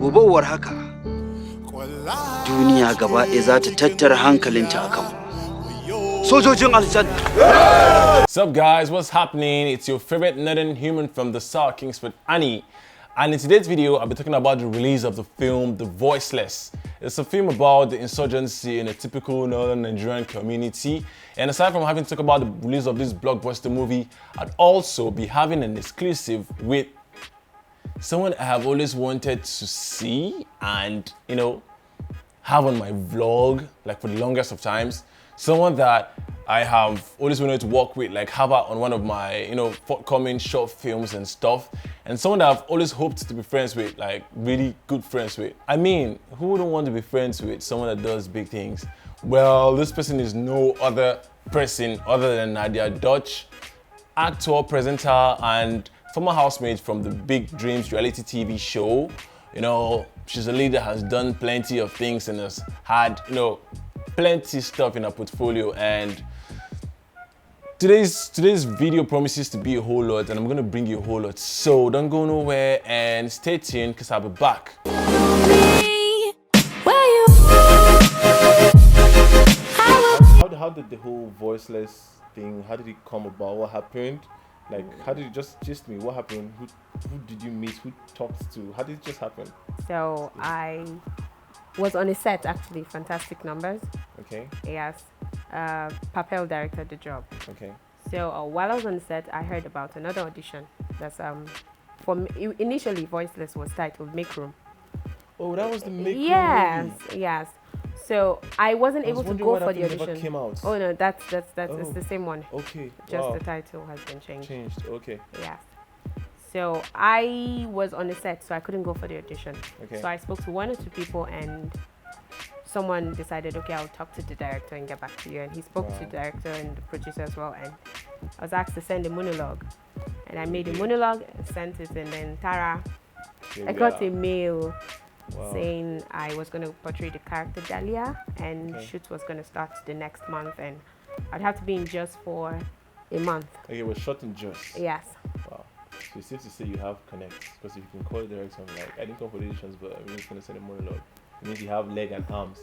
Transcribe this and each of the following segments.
gobe war haka duniya gaba ɗaya za ta tattara hankalinta akan sojojin aljanna. What's up guys, what's happening? It's your favorite northern human from the South, Kingsford Annie. And in today's video, I'll be talking about the release of the film, The Voiceless. It's a film about the insurgency in a typical northern Nigerian community. And aside from having to talk about the release of this blockbuster movie, I'd also be having an exclusive with someone I have always wanted to see and, have on my vlog, like for the longest of times. Someone that I have always wanted to work with, like have her on one of my, forthcoming short films and stuff. And someone that I've always hoped to be friends with, like really good friends with. I mean, who wouldn't want to be friends with someone that does big things? Well, this person is no other person other than Nadia Dutch, actor, presenter, and former housemate from the Big Dreams reality TV show. She's a lady that has done plenty of things and has had, plenty stuff in her portfolio, and today's video promises to be a whole lot, and I'm gonna bring you a whole lot. So don't go nowhere and stay tuned because I'll be back. How did the whole Voiceless thing? How did it come about? What happened? Like, how did it just me? What happened? Who did you meet? Who talked to? How did it just happen? So I was on a set, actually, Fantastic Numbers. Okay. Yes. Papel directed the job. Okay. So while I was on the set, I heard about another audition. That's initially Voiceless was titled Make Room. Oh, that was the Make Room movie. Yes. So I wasn't able to go for the audition. Never came out. Oh no, that's it's the same one. Okay. Just the title has been changed. Okay. Yes. So I was on the set, so I couldn't go for the audition. Okay. So I spoke to one or two people, and someone decided, okay, I'll talk to the director and get back to you. And he spoke to the director and the producer as well. And I was asked to send a monologue, and I made a monologue and sent it. And then Tara, I got a mail saying I was going to portray the character Dahlia, and shoot was going to start the next month, and I'd have to be in Just for a month. Okay, it was shot in Just. Yes. Wow. So it's safe to say you have connects, because if you can call it direction, like I didn't come for auditions, but I'm just going to send a monologue. It means you have leg and arms.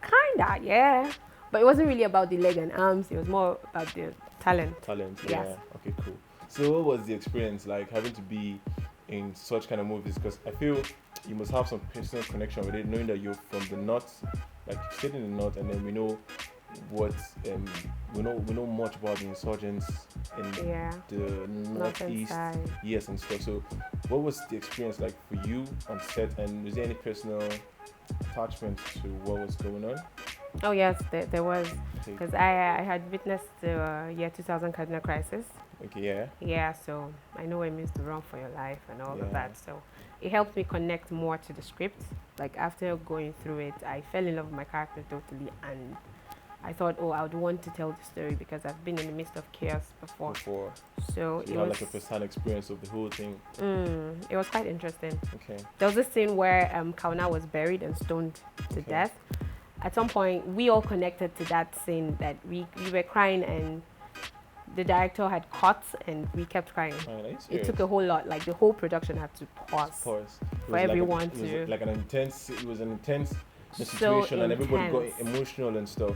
Kinda, yeah. But it wasn't really about the leg and arms. It was more about the talent. Talent, yes. Yeah. Okay, cool. So what was the experience like having to be in such kind of movies? Because I feel you must have some personal connection with it, knowing that you're from the north, like you stayed in the north, and then we know what we know much about the insurgents in the northeast, yes, and stuff. So what was the experience like for you on set, and was there any personal attachment to what was going on? Oh yes, there was, because I had witnessed the year 2000 Cardinal crisis. Okay, yeah. Yeah, so I know what it means to run for your life and all of that. So it helped me connect more to the script. Like after going through it, I fell in love with my character totally, and I thought, I would want to tell the story because I've been in the midst of chaos before. So it you was had like a first-hand experience of the whole thing. It was quite interesting. Okay. There was this scene where Kauna was buried and stoned to death. At some point, we all connected to that scene, that we were crying, and the director had cut and we kept crying. It took a whole lot, like the whole production had to pause for everyone to. It was an intense situation, and everybody got emotional and stuff.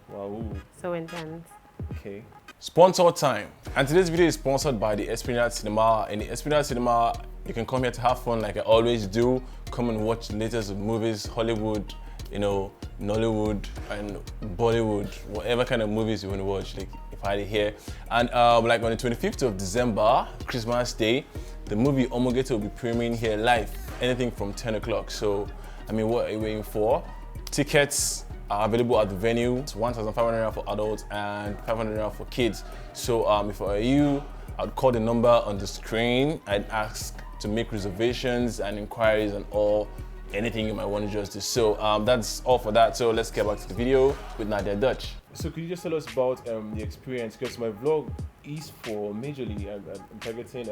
Wow. So intense. Okay. Sponsor time. And today's video is sponsored by the Esplanade Cinema. In the Esplanade Cinema, you can come here to have fun like I always do. Come and watch the latest movies, Hollywood, Nollywood and Bollywood, whatever kind of movies you want to watch, like if I here. And like on the 25th of December, Christmas Day, the movie Omogeto will be premiering here live, anything from 10 o'clock. So, I mean, what are you waiting for? Tickets are available at the venue. It's 1,500 for adults and 500 for kids. So if I were you, I'd call the number on the screen. I'd ask to make reservations and inquiries and all, anything you might want to just do. So that's all for that. So let's get back to the video with Nadia Dutch. So could you just tell us about the experience? Because my vlog is for majorly, I'm targeting,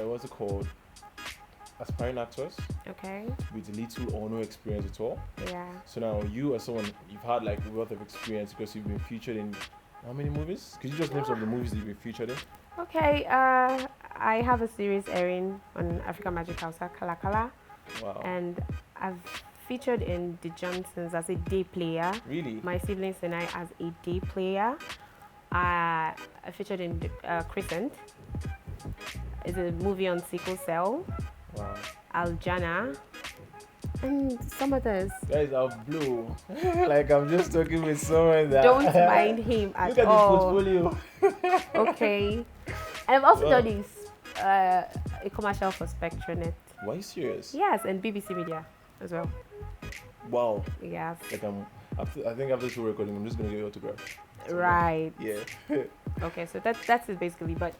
what's it called? Aspiring actors. Okay. With little or no experience at all. Yeah. So now you as someone, you've had like a lot of experience because you've been featured in how many movies? Could you just name some of the movies that you've been featured in? Okay, I have a series airing on Africa Magic House, Kala Kala. Wow. And I've featured in The Johnsons as a day player. Really? My siblings and I as a day player. I featured in Crescent. It's a movie on sickle cell. Wow. Aljana. And some others. Guys, I'll blow. Like I'm just talking with someone that Don't mind him at look at all. this portfolio. Okay. And I've also done this a commercial for Spectronet. Why are you serious? Yes, and BBC Media as well. Wow. Yes. Like I think after this whole recording, I'm just gonna get your autograph. Right. Yeah. Okay, so that's it basically. But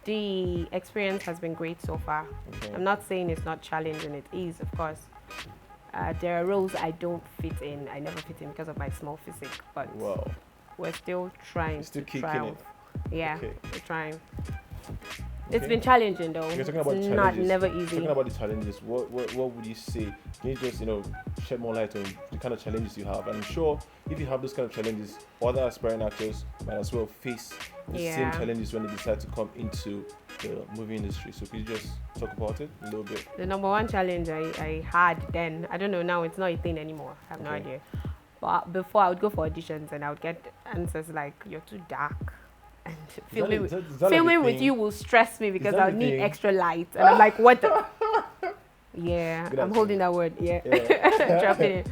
the experience has been great so far. Okay. I'm not saying it's not challenging. It is, of course. There are roles I don't fit in. I never fit in because of my small physique. But Wow. we're still trying You're still to kicking triumph. it. Yeah, Okay. we're trying. Okay. It's been challenging though. You're talking about It's challenges. never easy. Talking about the challenges, what would you say? Can you just shed more light on the kind of challenges you have? And I'm sure if you have those kind of challenges, other aspiring actors might as well face the same challenges when they decide to come into the movie industry. So could you just talk about it a little bit? The number one challenge I had then, I don't know now, it's not a thing anymore. I have no Okay. idea. But before I would go for auditions and I would get answers like, "You're too dark." And filming is that like filming a with thing? you will stress me because that I'll the need thing? extra light. And I'm like, what the? Yeah, Good I'm holding that word. Yeah, dropping it.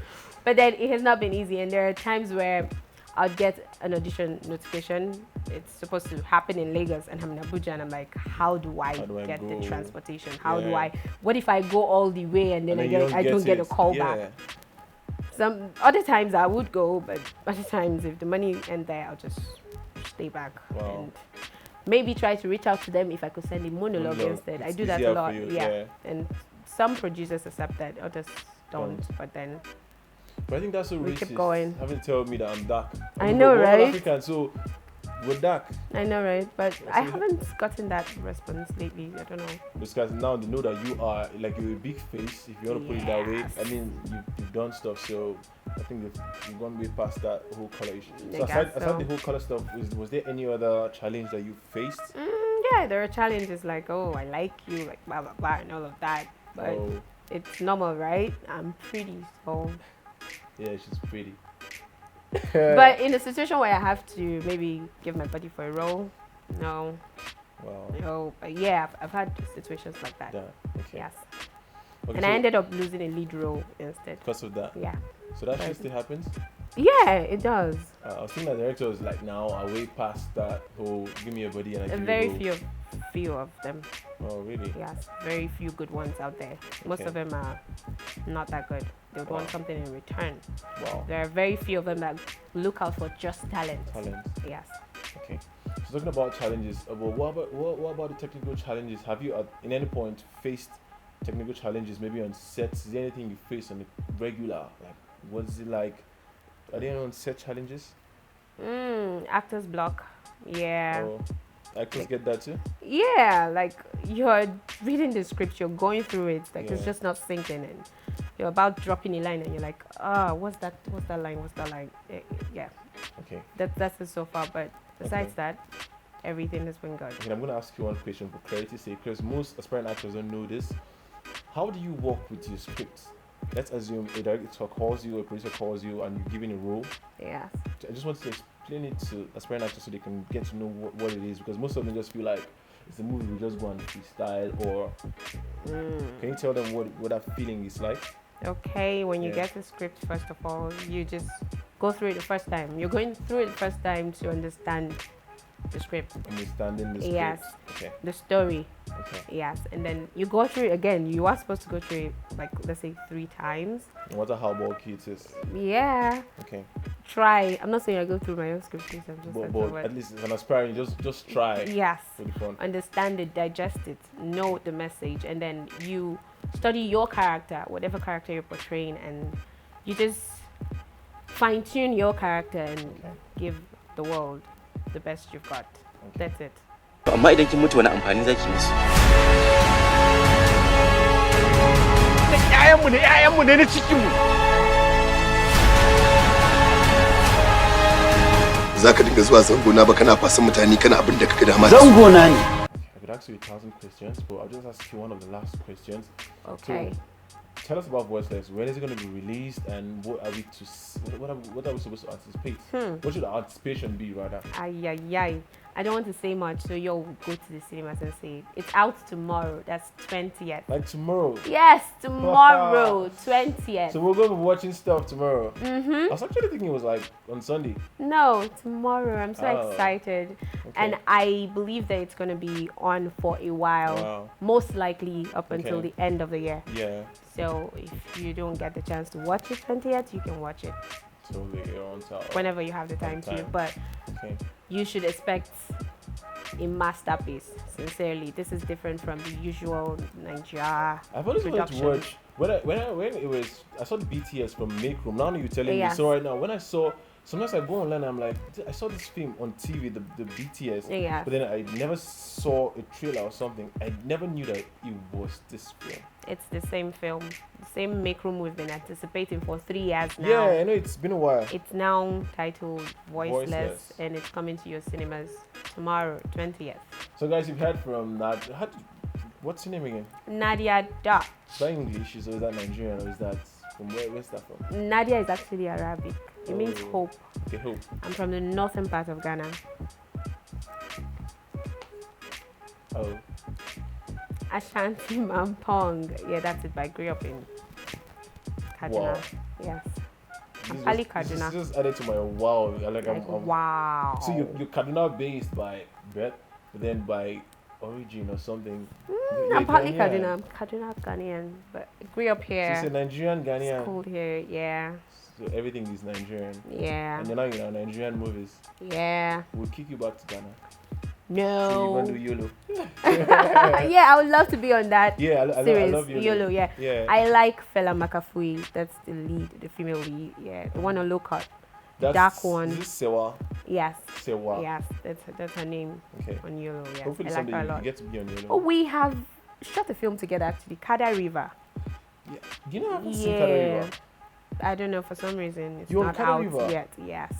But then it has not been easy. And there are times where I'll get an audition notification. It's supposed to happen in Lagos and I'm in Abuja. And I'm like, how do I get the go? transportation? How do Yeah. I? What if I go all the way and then And I don't get a it. call Yeah. back? Some other times I would go, but other times if the money ain't there, I'll just stay back. Wow. And maybe try to reach out to them if I could send a monologue instead. I It's do that easier a for lot. you, Yeah. yeah. And some producers accept that, others don't. But then But I think that's so we racist. keep going. Having to tell me that I'm dark. I know, We're all right? African, so we're dark. I know, right? But So I you- haven't gotten that response lately. I don't know. Those guys now they know that you are like you're a big face, if you want to put it that way. I mean, you've done stuff, so I think you've gone way past that whole color issue. So aside the whole color stuff, was there any other challenge that you faced? Yeah, there are challenges like, oh, I like you, like blah blah blah, and all of that. But Oh, it's normal, right? I'm pretty, so. yeah, she's pretty. But in a situation where I have to maybe give my body for a role, no. Wow. But yeah, I've had situations like that. Yeah. Okay. Yes. Okay, And so I ended up losing a lead role instead. because of that. Yeah. So that shit But- still happens. Yeah, it does. I was thinking that directors like now are way past that whole give me a body and I give Very you a role. few of them. Oh really? Yes, very few good ones out there. Most Okay. of them are not that good. They would want Wow. something in return. Wow. There are very few of them that look out for just talent. Talent. Yes. Okay. So talking about challenges, but what about the technical challenges? Have you at in any point faced technical challenges? Maybe on sets? Is there anything you face on the regular? Like, what's it like? Are there any on set challenges? Actors block. Yeah. Or actors get that too? Yeah, like you're reading the script, you're going through it, like it's Yeah. just not sinking in. You're about dropping a line and you're like, what's that line? Yeah, Okay. that's it so far. But besides that, everything has been good. Okay, I'm going to ask you one question for clarity's sake, because most aspiring actors don't know this. How do you work with your script? Let's assume a director calls you, a producer calls you, and you're given a role. Yeah. I just want to explain it to aspiring actors so they can get to know what it is, because most of them just feel like it's a movie, we just go and freestyle. Or can you tell them what that feeling is like? Okay, when you Yeah. get the script, first of all, you just go through it the first time. You're going through it the first time to understand the script, Understanding the script. Yes. Okay. the story. Okay. Yes, and then you go through it again. You are supposed to go through it, like, let's say 3 times. No matter how bulky it is. Yeah. Okay. Try. I'm not saying I go through my own script. I'm just like, But at least as an aspiring, just try yes. for the fun. Understand it, digest it, know the message, and then you study your character, whatever character you're portraying, and you just fine tune your character and give the world the best you've got. That's it. Amma idan kin mutu wani amfani zaki musu? ƴaƴanmu ne na cikinmu. Za ka dinga zuwa zangona ba kana fasan mutane kana abin da kake dama. Zangona ne. I could ask you 1,000 questions, but I'll just ask you one of the last questions. Okay. So, tell us about Voiceless. When is it going to be released, and what are we what are we supposed to anticipate? What should our anticipation be, rather? Ay. I don't want to say much, so you'll go to the cinemas and see it. It's out tomorrow. That's 20th. Like tomorrow? Yes, tomorrow, 20th. So we're going to be watching stuff tomorrow. I was actually thinking it was like on Sunday. No, tomorrow. I'm so excited. Okay. And I believe that it's going to be on for a while. Wow. Most likely up until the end of the year. Yeah. So if you don't get the chance to watch it 20th, you can watch it Totally, you're on top. whenever you have the time to. But you should expect a masterpiece. Sincerely, this is different from the usual Nigeria I've always wanted production. to watch when it was I saw the BTS from Make Room. Now you're telling me. So right now, when I saw, sometimes I go online, I'm like, I saw this film on TV, the BTS. Yeah. But then I never saw a trailer or something. I never knew that it was this film. It's the same film, the same Make Room we've been anticipating for 3 years now. Yeah, I know it's been a while. It's now titled Voiceless, Voiceless. and it's coming to your cinemas tomorrow, 20th. So guys, you've heard from Nadia. What's her name again? Nadia Dutch. Is that English? Or is that Nigerian? Or is that from where's that from? Nadia is actually Arabic. It means hope. Okay, hope. I'm from the northern part of Ghana. Oh. Ashanti Mampong. Yeah, that's it. But I grew up in Kaduna. Wow. Yes. This I'm is Ali just- Kaduna. This is added to my wow. Wow. So you're Kaduna based by birth, but then by origin or something. I'm partly Kaduna. I'm Kaduna Ghanaian, but I grew up So here. it's a Nigerian Ghanaian. Schooled here. Yeah. So everything is Nigerian. Yeah. And then now you're in Nigerian movies. Yeah. We'll kick you back to Ghana. So No. you're gonna do YOLO. Yeah, I would love to be on that Yeah, I series. love YOLO. YOLO, yeah. Yeah. I like Fela Makafui. That's the lead, the female lead. Yeah, the one on low cut. That's, dark one. Is this Sewa? Yes. Sewa. Yes, that's her name Okay. on YOLO. Yes. Hopefully I like someday her a you lot. get to be on YOLO. Oh, we have shot a film together actually. Kada River. Yeah. You know, I haven't seen Kada River. I don't know, for some reason it's You're on not Kada out River? yet. Yes.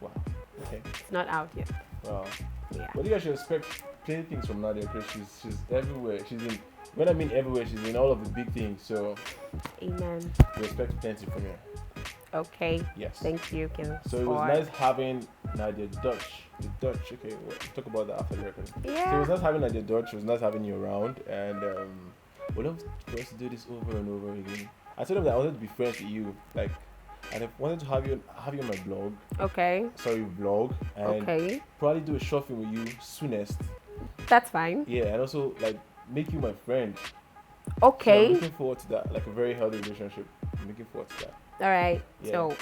Wow. Okay. It's not out yet. Wow. Yeah. But you guys should expect plenty things from Nadia because she's everywhere. She's in, when I mean everywhere, she's in all of the big things. So Amen. we expect plenty from her. Okay. Yes. Thank you, Kim. So it was nice having Nadia Dutch. The Dutch, okay, we'll talk about that after the record. Yeah. So it was nice having Nadia Dutch. It was nice having you around, and we'd love for us to do this over and over again. I told them that I wanted to be friends with you, like, and I wanted to have you on my blog. Okay. Sorry, vlog, and Okay. probably do a short film with you soonest. That's fine. Yeah, and also like make you my friend. Okay. So I'm looking forward to that, like a very healthy relationship. I'm looking forward to that. All right. Yeah. So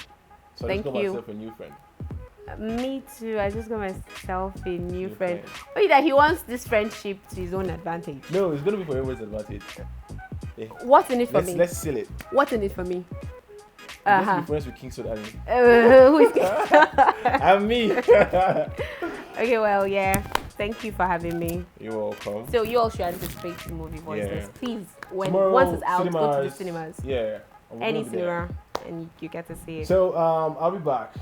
So I Thank just got you. myself a new friend. me too. I just got myself a new New friend. friend. Only that he wants this friendship to his own advantage. No, it's gonna be for everyone's advantage. Yeah. What's in it for me? Let's seal it. What's in it for me? Let's be friends with King Soda. Who is And me. Okay, well, yeah. Thank you for having me. You're welcome. So you all should anticipate the movie Voiceless. Yeah. Please, when Tomorrow, once it's out, go to the cinemas. Yeah. I'm gonna Any be there. cinema, and you get to see it. So I'll be back.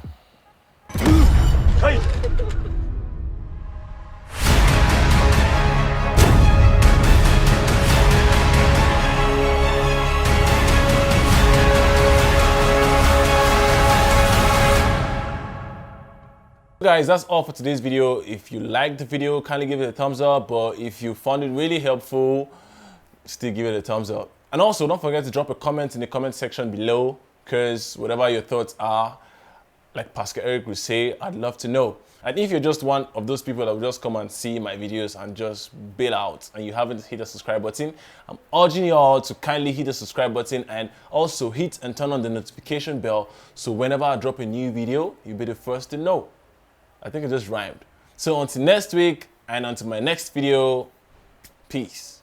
Guys, that's all for today's video. If you liked the video, kindly give it a thumbs up. But if you found it really helpful, still give it a thumbs up. And also, don't forget to drop a comment in the comment section below, because whatever your thoughts are, like Pastor Eric would say, I'd love to know. And if you're just one of those people that will just come and see my videos and just bail out and you haven't hit the subscribe button, I'm urging you all to kindly hit the subscribe button and also hit and turn on the notification bell so whenever I drop a new video, you'll be the first to know. I think it just rhymed. So until next week and until my next video, peace.